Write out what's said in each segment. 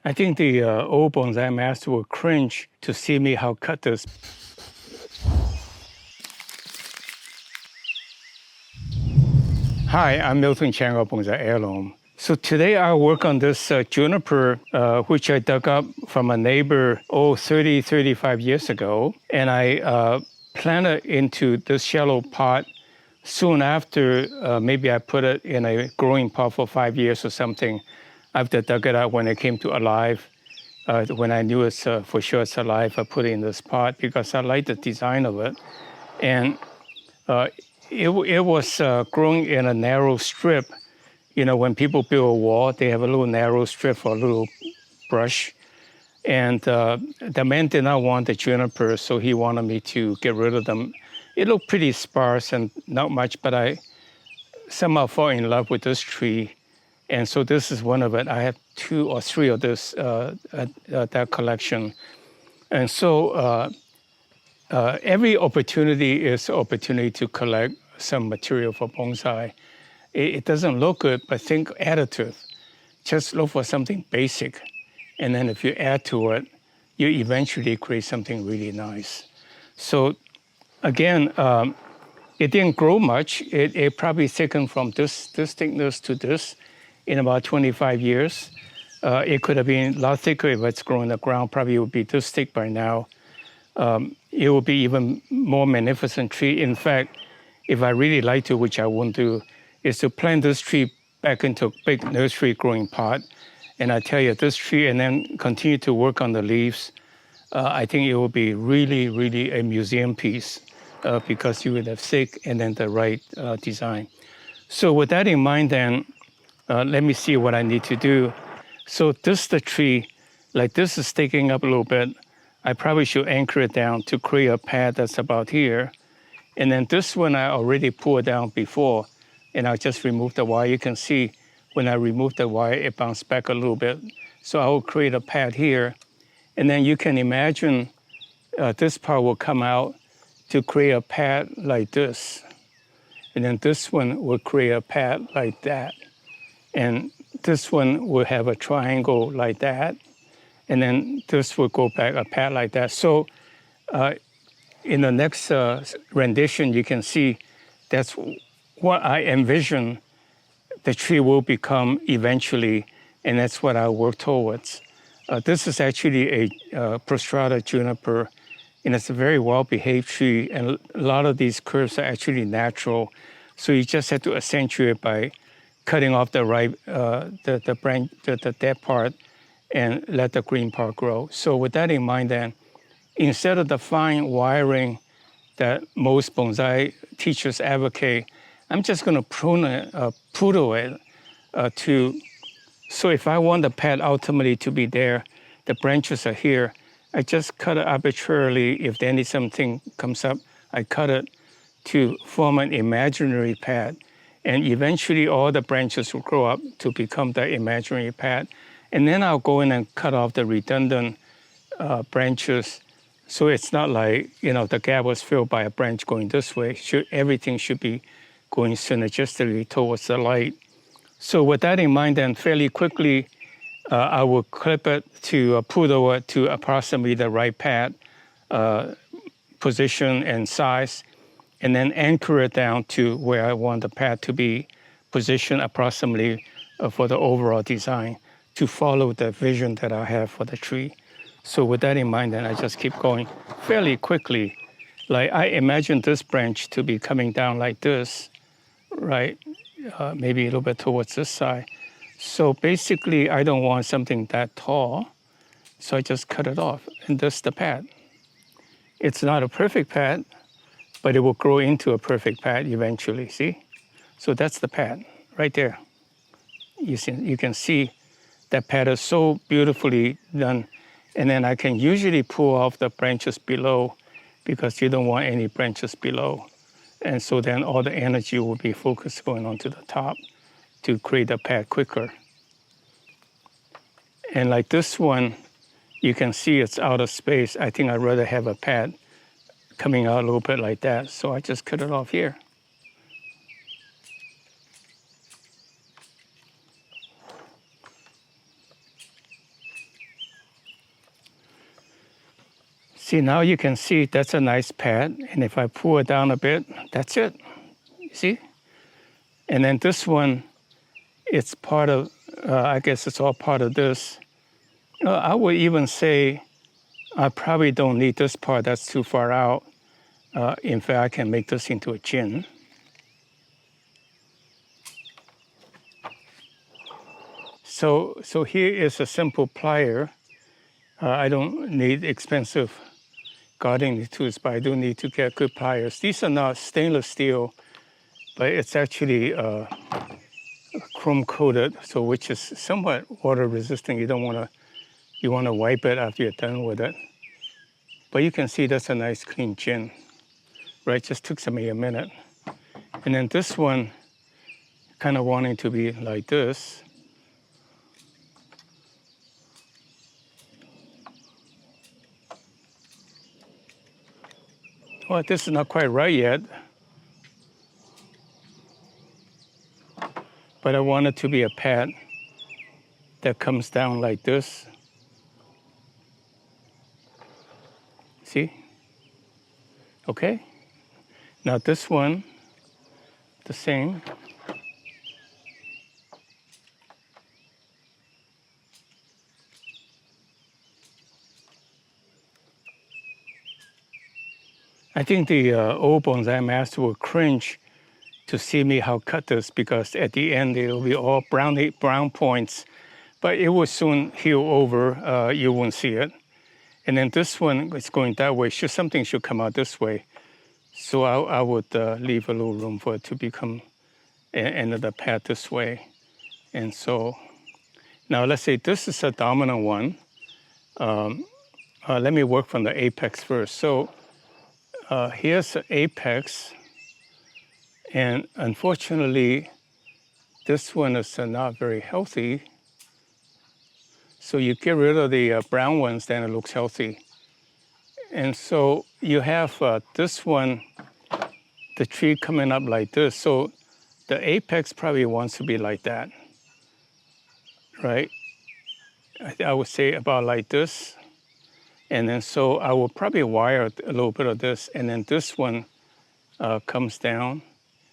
I think the old bonsai master will cringe to see me how cut this. Hi, I'm miltonchang of Bonsaiheirloom. So today I work on this juniper, which I dug up from a neighbor, 35 years ago. And I planted into this shallow pot. Soon after, maybe I put it in a growing pot for 5 years or something. After I dug it out when it came to alive, when I knew it's for sure it's alive, I put it in this pot because I like the design of it. And it was growing in a narrow strip. You know, when people build a wall, they have a little narrow strip for a little brush. And the man did not want the juniper, so he wanted me to get rid of them. It looked pretty sparse and not much, but I somehow fall in love with this tree. And so this is one of it. I have 2 or 3 of this, that collection. And so every opportunity is an opportunity to collect some material for bonsai. It doesn't look good, but think additive. Just look for something basic. And then if you add to it, you eventually create something really nice. So again, it didn't grow much. It probably thickened from this thickness to this in about 25 years. It could have been a lot thicker if it's grown in the ground. Probably it would be this thick by now. It would be even more magnificent tree. In fact, if I really like to, which I won't do, is to plant this tree back into a big nursery growing pot. And I tell you, this tree, and then continue to work on the leaves, I think it will be really, really a museum piece because you would have thick and then the right design. So with that in mind then, let me see what I need to do. So this the tree, like this is sticking up a little bit. I probably should anchor it down to create a pad that's about here. And then this one I already pulled down before, and I just removed the wire. You can see when I remove the wire, it bounced back a little bit. So I will create a pad here. And then you can imagine this part will come out to create a pad like this. And then this one will create a pad like that. And this one will have a triangle like that. And then this will go back a pad like that. So in the next rendition, you can see that's what I envision the tree will become eventually, and that's what I work towards. This is actually a prostrata juniper, and it's a very well-behaved tree, and a lot of these curves are actually natural, so you just have to accentuate by cutting off the branch, the dead part, and let the green part grow. So with that in mind then, instead of the fine wiring that most bonsai teachers advocate, I'm just going to prune it, poodle it so if I want the pad ultimately to be there, the branches are here, I just cut it arbitrarily. If any something comes up, I cut it to form an imaginary pad. And eventually all the branches will grow up to become the imaginary pad. And then I'll go in and cut off the redundant branches. So it's not like, you know, the gap was filled by a branch going this way. Everything should be going synergistically towards the light. So with that in mind, then fairly quickly, I will clip it to poodle it to approximately the right pad position and size, and then anchor it down to where I want the pad to be positioned approximately for the overall design to follow the vision that I have for the tree. So with that in mind, then I just keep going fairly quickly. Like I imagine this branch to be coming down like this, right? Maybe a little bit towards this side. So basically, I don't want something that tall, so I just cut it off, and that's the pad. It's not a perfect pad, but it will grow into a perfect pad eventually, see? So that's the pad right there. You can see that pad is so beautifully done. And then I can usually pull off the branches below because you don't want any branches below. And so then all the energy will be focused going onto the top to create the pad quicker. And like this one, you can see it's out of space. I think I'd rather have a pad coming out a little bit like that. So I just cut it off here. See, now you can see that's a nice pad. And if I pull it down a bit, that's it. You see? And then this one, it's part of, I guess it's all part of this. I would even say I probably don't need this part. That's too far out. In fact, I can make this into a chin. So here is a simple plier. I don't need expensive gardening tools, but I do need to get good pliers. These are not stainless steel, but it's actually chrome coated, so which is somewhat water resistant. You want to wipe it after you're done with it. But you can see that's a nice clean chin, right? Just took me a minute. And then this one, kind of wanting to be like this. Well, this is not quite right yet, but I want it to be a pad that comes down like this. See? Okay. Now this one, the same. I think the old Bonsaimaster will cringe to see me how cut this, because at the end it will be all brown points, but it will soon heal over. You won't see it. And then this one is going that way. Something should come out this way. So I would leave a little room for it to become another pad this way. And so now let's say this is a dominant one. Let me work from the apex first. So here's the apex. And unfortunately, this one is not very healthy. So you get rid of the brown ones, then it looks healthy. And so you have this one, the tree coming up like this. So the apex probably wants to be like that, right? I would say about like this. And then so I will probably wire a little bit of this, and then this one comes down.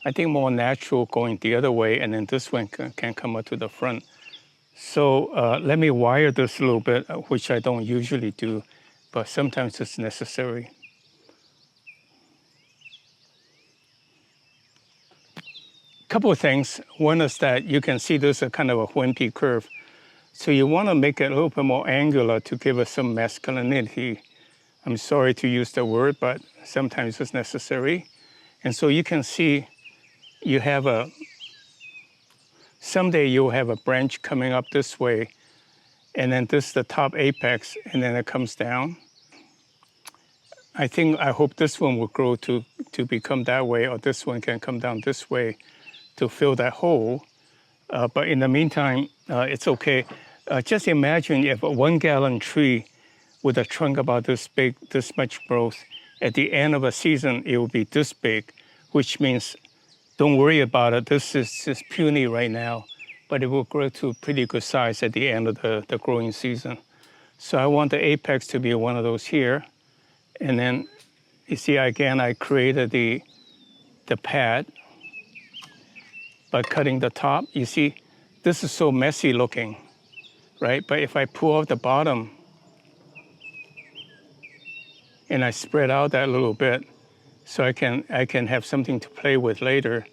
I think more natural going the other way, and then this one can come up to the front. So let me wire this a little bit, which I don't usually do, but sometimes it's necessary. Couple of things. One is that you can see there's a kind of a wimpy curve. So you want to make it a little bit more angular to give us some masculinity. I'm sorry to use the word, but sometimes it's necessary. And so you can see you have someday you'll have a branch coming up this way, and then this is the top apex, and then it comes down. I hope this one will grow to become that way, or this one can come down this way to fill that hole. But in the meantime, it's okay. Just imagine if a 1 gallon tree with a trunk about this big, this much growth, at the end of a season, it will be this big, which means don't worry about it. This is just puny right now, but it will grow to a pretty good size at the end of the growing season. So I want the apex to be one of those here. And then you see, again, I created the pad by cutting the top. You see, this is so messy looking, right? But if I pull off the bottom and I spread out that little bit, so I can have something to play with later,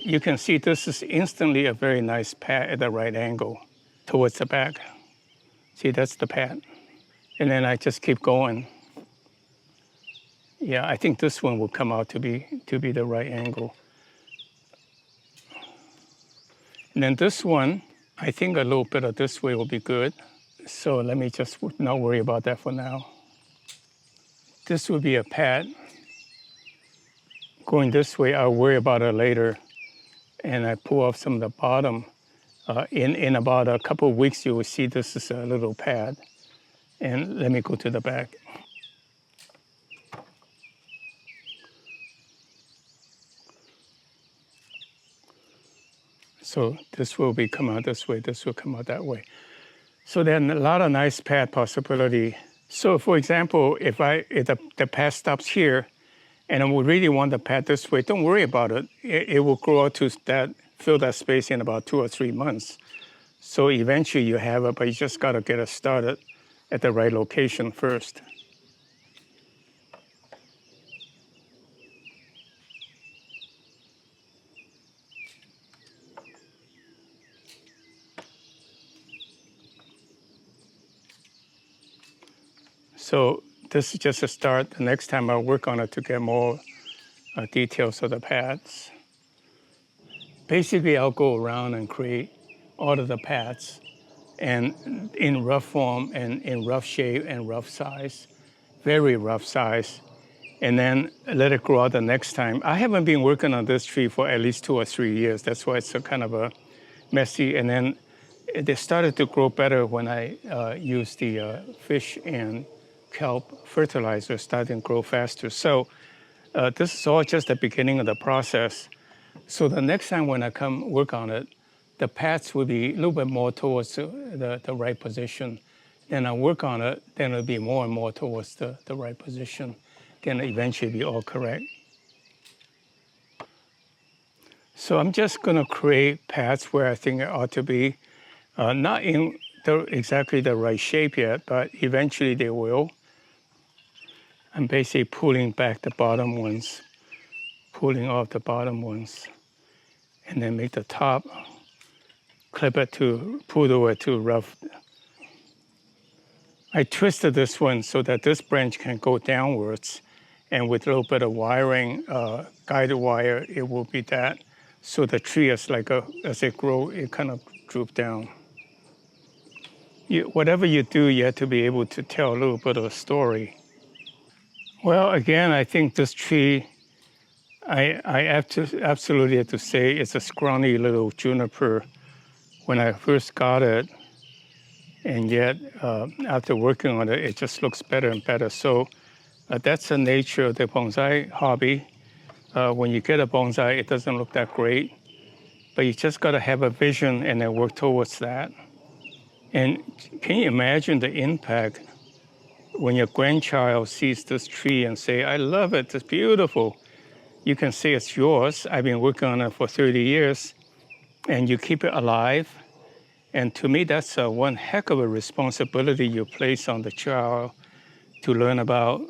you can see this is instantly a very nice pad at the right angle towards the back. See, that's the pad. And then I just keep going. Yeah, I think this one will come out to be the right angle. And then this one, I think a little bit of this way will be good. So let me just not worry about that for now. This would be a pad. Going this way, I'll worry about it later. And I pull off some of the bottom. In about a couple of weeks, you will see this is a little pad. And let me go to the back. So this will come out this way, this will come out that way. So then a lot of nice pad possibility So for example, if the pad stops here, and I would really want the pad this way, don't worry about it. It will grow out to that, fill that space in about 2 or 3 months. So eventually you have it, but you just got to get it started at the right location first. So this is just a start. The next time I'll work on it to get more details of the pads. Basically, I'll go around and create all of the pads and in rough form and in rough shape and rough size, very rough size, and then let it grow out the next time. I haven't been working on this tree for at least 2 or 3 years. That's why it's a kind of a messy. And then they started to grow better when I used the fish and kelp fertilizer, starting to grow faster. So this is all just the beginning of the process. So the next time when I come work on it, the pads will be a little bit more towards the right position. Then I work on it, then it'll be more and more towards the right position. Then eventually be all correct. So I'm just gonna create pads where I think it ought to be, not in exactly the right shape yet, but eventually they will. I'm basically pulling back the bottom ones, pulling off the bottom ones, and then make the top, clip it to, pull it to rough. I twisted this one so that this branch can go downwards, and with a little bit of wiring, guided wire, it will be that. So the tree is like as it grows, it kind of droop down. Whatever you do, you have to be able to tell a little bit of a story. Well, again, I think this tree, I absolutely have to say it's a scrawny little juniper when I first got it. And yet, after working on it, it just looks better and better. So that's the nature of the bonsai hobby. When you get a bonsai, it doesn't look that great, but you just got to have a vision and then work towards that. And can you imagine the impact when your grandchild sees this tree and say, I love it, it's beautiful. You can say it's yours. I've been working on it for 30 years, and you keep it alive. And to me, that's one heck of a responsibility you place on the child to learn about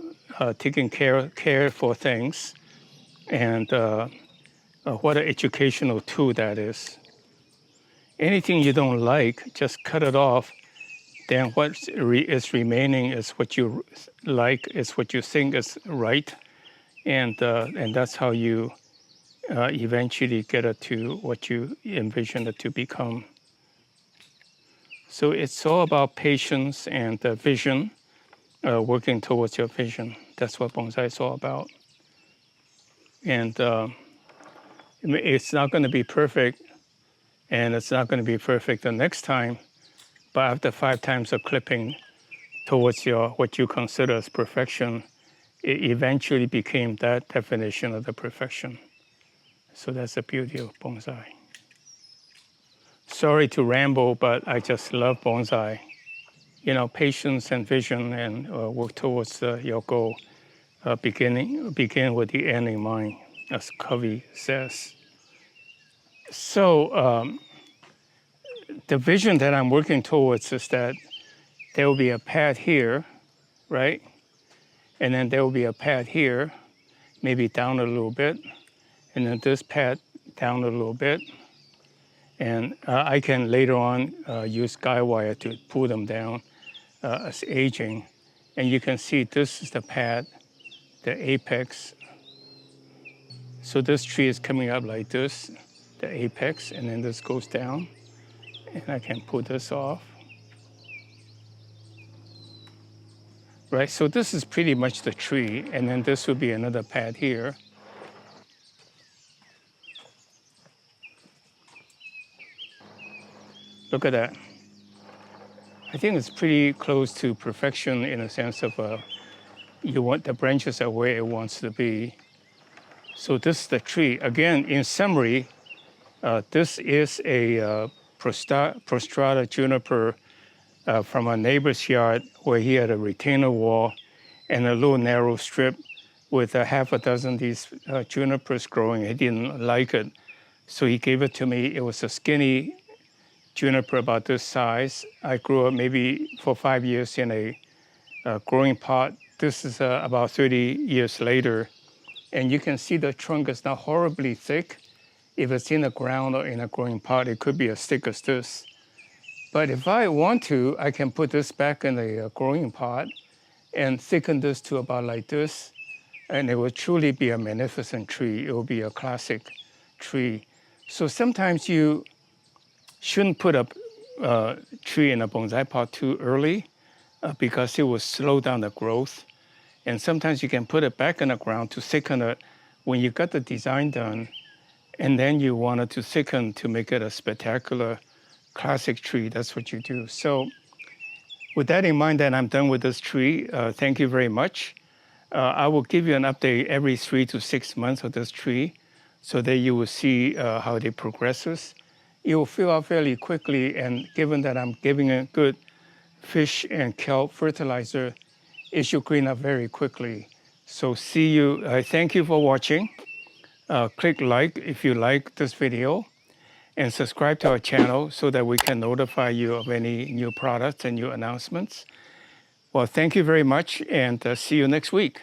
taking care for things, and what an educational tool that is. Anything you don't like, just cut it off. Then what is remaining is what you like, is what you think is right, and that's how you eventually get it to what you envision it to become. So it's all about patience and vision, working towards your vision. That's what bonsai is all about. And it's not going to be perfect, and it's not going to be perfect the next time, but after 5 times of clipping towards what you consider as perfection, it eventually became that definition of the perfection. So that's the beauty of bonsai. Sorry to ramble, but I just love bonsai. You know, patience and vision, and work towards your goal. Begin with the end in mind, as Covey says. So the vision that I'm working towards is that there will be a pad here, right? And then there will be a pad here, maybe down a little bit, and then this pad down a little bit. And I can later on use guide wire to pull them down as aging. And you can see this is the pad, the apex. So this tree is coming up like this, the apex, and then this goes down. And I can pull this off. Right, so this is pretty much the tree, and then this would be another pad here. Look at that. I think it's pretty close to perfection in a sense of you want the branches are where it wants to be. So this is the tree. Again, in summary, this is a prostrata juniper from a neighbor's yard where he had a retainer wall and a little narrow strip with a half a dozen of these junipers growing. He didn't like it, so he gave it to me. It was a skinny juniper about this size. I grew up maybe for 5 years in a growing pot. This is about 30 years later, and you can see the trunk is not horribly thick. If it's in the ground or in a growing pot, it could be as thick as this. But if I want to, I can put this back in the growing pot and thicken this to about like this, and it will truly be a magnificent tree. It will be a classic tree. So sometimes you shouldn't put a tree in a bonsai pot too early because it will slow down the growth. And sometimes you can put it back in the ground to thicken it when you got the design done, and then you want it to thicken to make it a spectacular classic tree. That's what you do. So with that in mind, then I'm done with this tree. Thank you very much. I will give you an update every 3 to 6 months of this tree so that you will see how it progresses. It will fill out fairly quickly, and given that I'm giving it good fish and kelp fertilizer, it should green up very quickly. So see you. Thank you for watching. Click like if you like this video, and subscribe to our channel so that we can notify you of any new products and new announcements. Well, thank you very much, and see you next week.